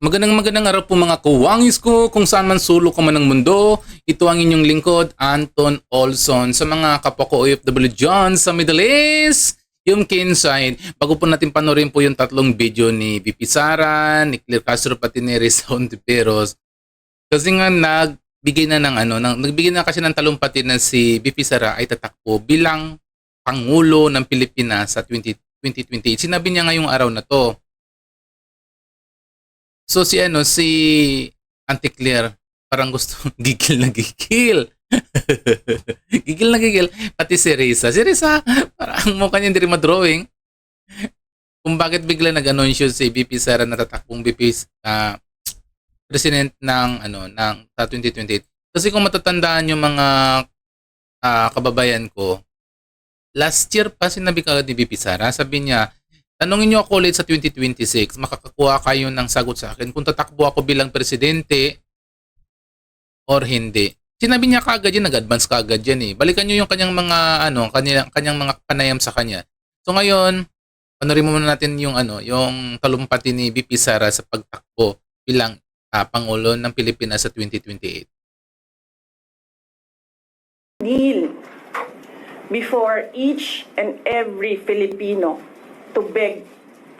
Magandang araw po mga kuwangis ko kung saan man sulok ka man ng mundo. Ito ang inyong lingkod, Anton Olson. Sa mga kapwa ko OFW dyan sa Middle East, yung Kinside. Bago po natin panorin po yung tatlong video ni VP Sara, ni Claire Castro pati ni Risa Hontiveros. Kasi nga nagbigay na kasi ng talumpati na si VP Sara ay tatakbo bilang Pangulo ng Pilipinas sa 2028. Sinabi niya ngayong araw na to. So si Auntie Claire, parang gusto gigil na gigil. Gigil na gigil. Pati si Risa. Si Risa, parang mukha niya hindi rin madrawing. Kung bakit bigla nag-anunsyo si VP Sara na tatakbong president ng sa 2028. Kasi kung matatandaan yung mga kababayan ko, last year pa sinabi ka ni VP Sara, sabi niya, tanungin niyo ako ulit sa 2026, makakakuha kayo ng sagot sa akin kung tatakbo ako bilang presidente or hindi. Sinabi niya kaagad yan, nag-advance kaagad yan eh. Balikan niyo yung kanyang mga kanyang mga panayam sa kanya. So ngayon, panorin mo muna natin yung yung talumpati ni VP Sara sa pagtakbo bilang Pangulo ng Pilipinas sa 2028. Kneel before each and every Filipino to beg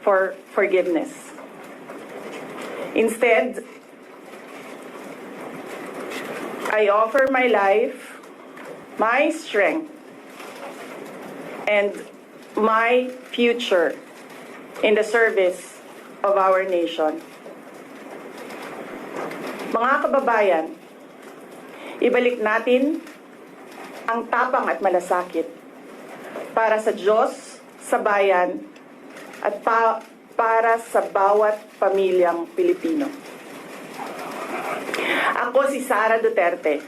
for forgiveness. Instead, I offer my life, my strength, and my future in the service of our nation. Mga kababayan, ibalik natin ang tapang at malasakit para sa Diyos, sa bayan, at para sa bawat pamilyang Pilipino. Ako si Sara Duterte,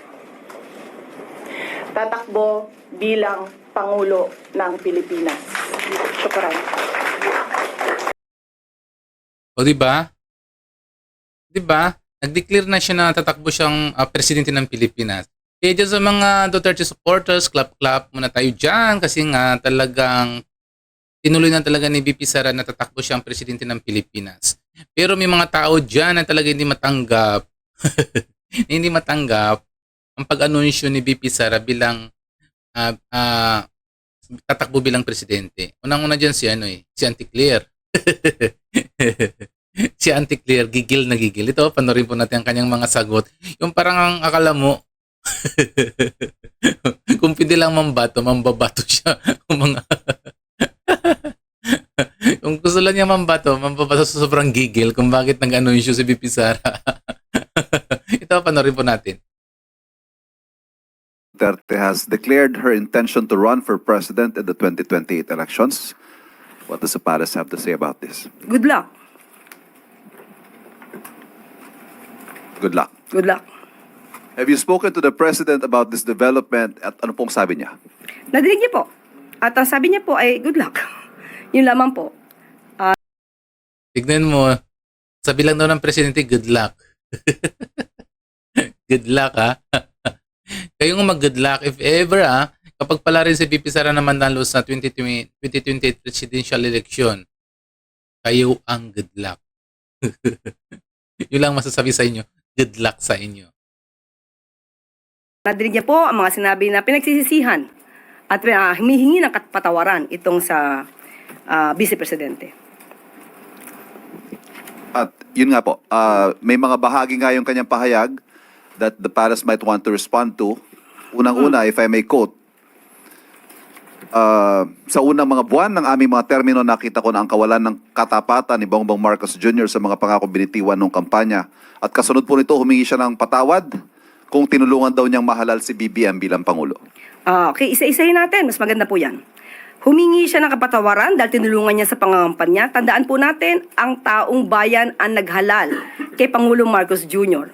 tatakbo bilang Pangulo ng Pilipinas. Syukran. O diba? Diba? Nag-declare na siya na tatakbo siyang presidente ng Pilipinas. Kaya dyan sa mga Duterte supporters, clap-clap muna tayo dyan kasi nga talagang tinuloy na talaga ni VP Sara na tatakbo siyang presidente ng Pilipinas. Pero may mga tao dyan na talaga hindi matanggap. Hindi matanggap ang pag-anunsyo ni VP Sara bilang tatakbo bilang presidente. Unang-una dyan si si Auntie Claire. Si Auntie Claire, gigil na gigil. Ito, panorin po natin ang kanyang mga sagot. Yung parang ang akala mo, kung pwede lang mambabato siya. Kung gusto lang niya mambato sa sobrang gigil kung bakit nag-anunsyo si VP Sara. Ito, panorin po natin. Duterte has declared her intention to run for president in the 2028 elections. What does the palace have to say about this? Good luck. Good luck. Good luck. Have you spoken to the president about this development at ano pong sabi niya? Nadinig niya po. At ang sabi niya po ay good luck. Yun lamang po. Tignan mo, sabi lang daw ng presidente, good luck. Good luck, ha? Kayo nga mag-good luck. If ever, kapag pala rin si VP Sara na manalo sa 2028 presidential election, kayo ang good luck. Yun lang masasabi sa inyo. Good luck sa inyo. Nadinig niya po ang mga sinabi na pinagsisisihan at humihingi ng patawaran itong sa Vice Presidente. At yun nga po, may mga bahagi nga yung kanyang pahayag that the palace might want to respond to. Unang-una, if I may quote, sa unang mga buwan ng aming mga termino, nakita ko na ang kawalan ng katapatan ni Bongbong Marcos Jr. sa mga pangako binitiwan ng kampanya. At kasunod po nito, humingi siya ng patawad kung tinulungan daw niyang mahalal si BBM bilang Pangulo. Okay, isa-isahin natin. Mas maganda po yan. Humingi siya ng kapatawaran dahil tinulungan niya sa pangangampanya. Tandaan po natin, ang taong bayan ang naghalal kay Pangulong Marcos Jr.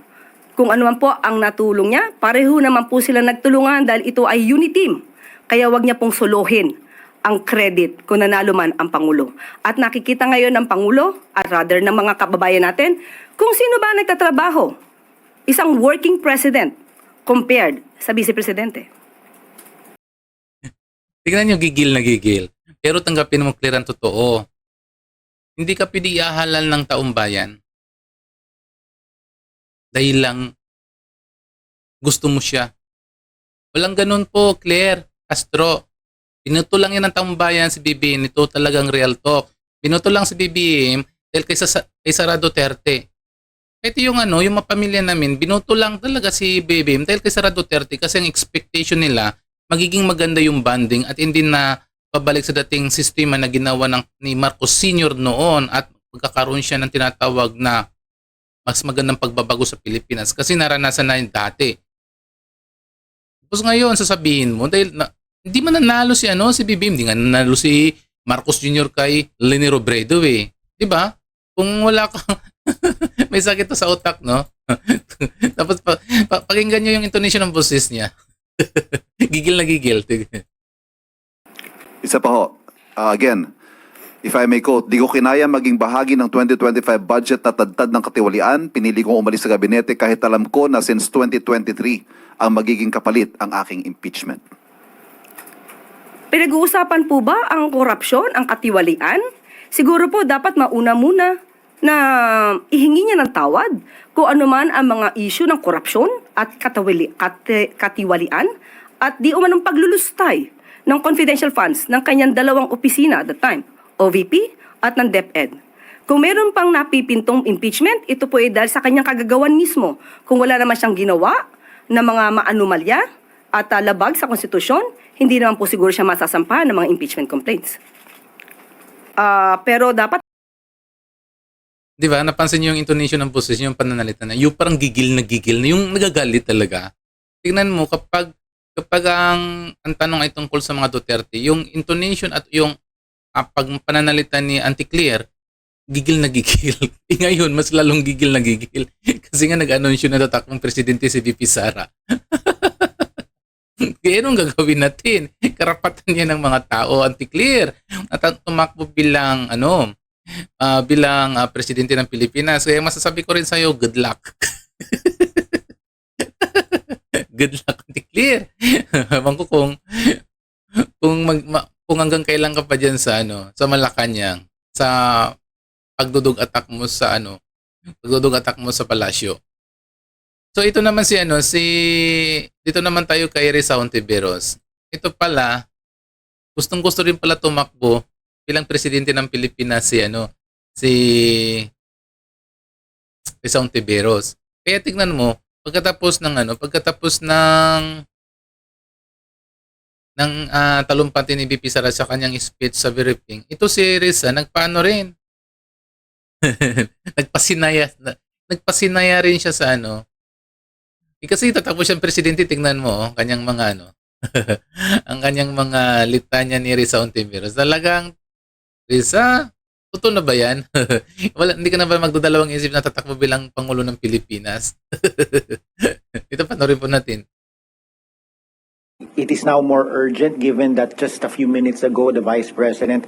Kung ano man po ang natulong niya, pareho naman po sila nagtulungan dahil ito ay unity team. Kaya wag niya pong suluhin ang credit kung nanalo man ang Pangulo. At nakikita ngayon ng Pangulo, at rather ng mga kababayan natin, kung sino ba nagtatrabaho. Isang working president compared sa Vice Presidente. Tignan nyo, gigil na gigil. Pero tanggapin mo, Claire, ang totoo. Hindi ka pwede ihahalal ng taong bayan. dahil lang gusto mo siya. Walang ganun po, Claire Castro. Binoto lang yan ng taong bayan si BBM. Ito talagang real talk. Binoto lang si BBM dahil kay Sara Duterte. Ito yung yung mapamilya namin, binoto lang talaga si BBM dahil kay Sara Duterte kasi ang expectation nila, magiging maganda yung banding at hindi na pabalik sa dating sistema na ginawa ni Marcos Sr. noon at magkakaroon siya ng tinatawag na mas magandang pagbabago sa Pilipinas kasi naranasan na yung dati. Tapos ngayon, sasabihin mo, dahil hindi man nanalo si BBM, hindi nga nanalo si Marcos Jr. kay Leni Robredo eh. Diba? Kung wala ka, may sakit to sa utak, no? Tapos pakinggan nyo yung intonation ng boses niya. Gigil na gigil. Isa pa ho. Again, if I may quote, di ko kinaya maging bahagi ng 2025 budget na tadtad ng katiwalian. Pinili kong umalis sa gabinete kahit alam ko na since 2023 ang magiging kapalit ang aking impeachment. Pinag-uusapan po ba ang korupsyon, ang katiwalian? Siguro po dapat mauna muna na ihingi niya ng tawad kung ano man ang mga issue ng korupsyon at katiwalian at di umanong paglulustay ng confidential funds ng kanyang dalawang opisina at the time, OVP at ng DepEd. Kung meron pang napipintong impeachment, ito po ay dahil sa kanyang kagagawan mismo. Kung wala naman siyang ginawa na mga maanumalya at labag sa konstitusyon, hindi naman po siguro siya masasampahan ng mga impeachment complaints. Pero dapat Di ba? Napansin niyo yung intonation ng boses, yung pananalita na, yung parang gigil na, yung nagagalit talaga. Tingnan mo, kapag ang tanong ay tungkol sa mga Duterte, yung intonation at yung pananalita ni Auntie Claire, gigil na gigil. Ngayon, mas lalong gigil na gigil. Kasi nga nag-anunsyo na tatakbong presidente si VP Sara. Kaya anong gagawin natin? Karapatan niya ng mga tao, Auntie Claire, at tumakbo bilang presidente ng Pilipinas. Kaya masasabi ko rin sa'yo, good luck. Good luck, Auntie Claire. Ewan ko kung hanggang kailan ka pa dyan sa Malacanang, sa pagdudug attack mo sa palasyo. So ito naman dito naman tayo kay Risa Hontiveros. Ito pala, gustong-gusto rin pala tumakbo bilang presidente ng Pilipinas si Risa Hontiveros. Kaya tignan mo, pagkatapos ng talumpati ni VP Sara sa kanyang speech sa briefing, ito si Risa nagpaano rin. Nagpasinaya rin siya sa kasi tatakbo siyang presidente, tingnan mo kanyang mga ang kanyang mga litanya ni Risa Hontiveros. Talagang Risa, totoo na ba yan? Hindi ka na ba magdadalawang isip na tatakbo bilang Pangulo ng Pilipinas? Ito, panoorin po natin. It is now more urgent given that just a few minutes ago, the Vice President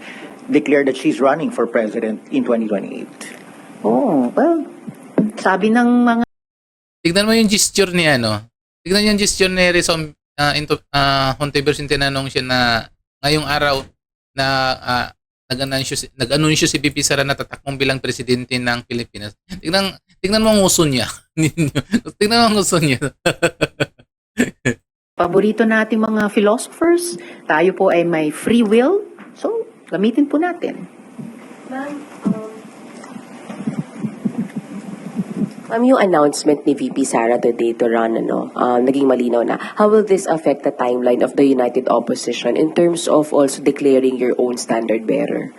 declared that she's running for President in 2028. Oh, well, sabi ng mga Tignan mo yung gesture ni Tignan yung gesture ni Risa Hontiveros, yung tinanong siya na ngayong araw na nag-anunsyo si VP Sara na tatakbong bilang presidente ng Pilipinas. Tignan mo ang uso niya. Tignan mo ang uso niya. paborito nating mga philosophers, tayo po ay may free will, so gamitin po natin. Yung announcement ni VP Sara today to run, naging malinaw na. How will this affect the timeline of the united opposition in terms of also declaring your own standard bearer?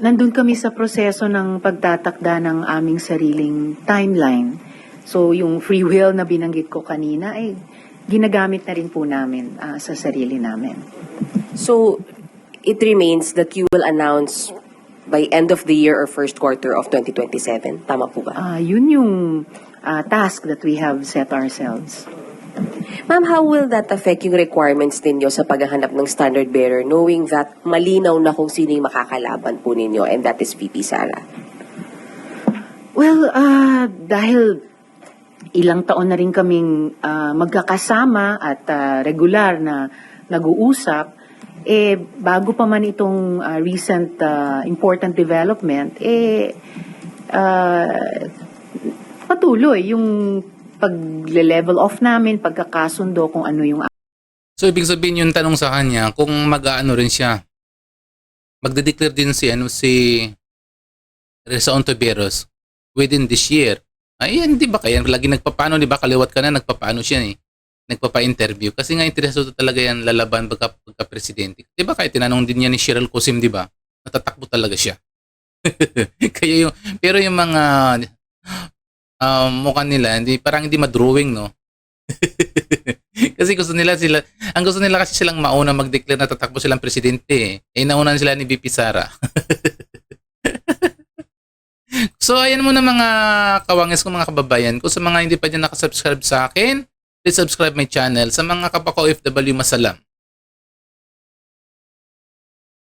Nandun kami sa proseso ng pagtatakda ng aming sariling timeline. So yung free will na binanggit ko kanina ay ginagamit na rin po namin sa sarili namin. So, it remains that you will announce by end of the year or first quarter of 2027. Tama po ba? Yun yung task that we have set ourselves. Ma'am, how will that affect yung requirements ninyo sa paghahanap ng standard bearer knowing that malinaw na kung sino yung makakalaban po ninyo and that is VP Sara? Well, dahil ilang taon na rin kaming magkakasama at regular na nag-uusap, bago pa man itong recent important development, patuloy yung pag-level off namin, pagkakasundo kung ano yung So, ibig sabihin yung tanong sa kanya, kung mag-aano rin siya, magde-declare din si Risa Ontiveros within this year. Ayan, di ba? Kaya lagi nagpapano, di ba? Kaliwat ka na, nagpapano siya eh. Nagpapa-interview. Kasi nga interesado talaga yan lalaban pagka-presidente. Di ba? Kaya tinanong din niya ni Cheryl Cosim, di ba? Natatakbo talaga siya. Kaya pero yung mga mukha nila, parang hindi madrawing, no? Kasi ang gusto nila kasi silang mauna mag-declare na tatakbo silang presidente. Nauna sila ni VP Sara. So, ayan muna mga kawangis ko, mga kababayan ko. Sa mga hindi pa dyan nakasubscribe sa akin, please subscribe my channel. Sa mga kapako OFW, masalam.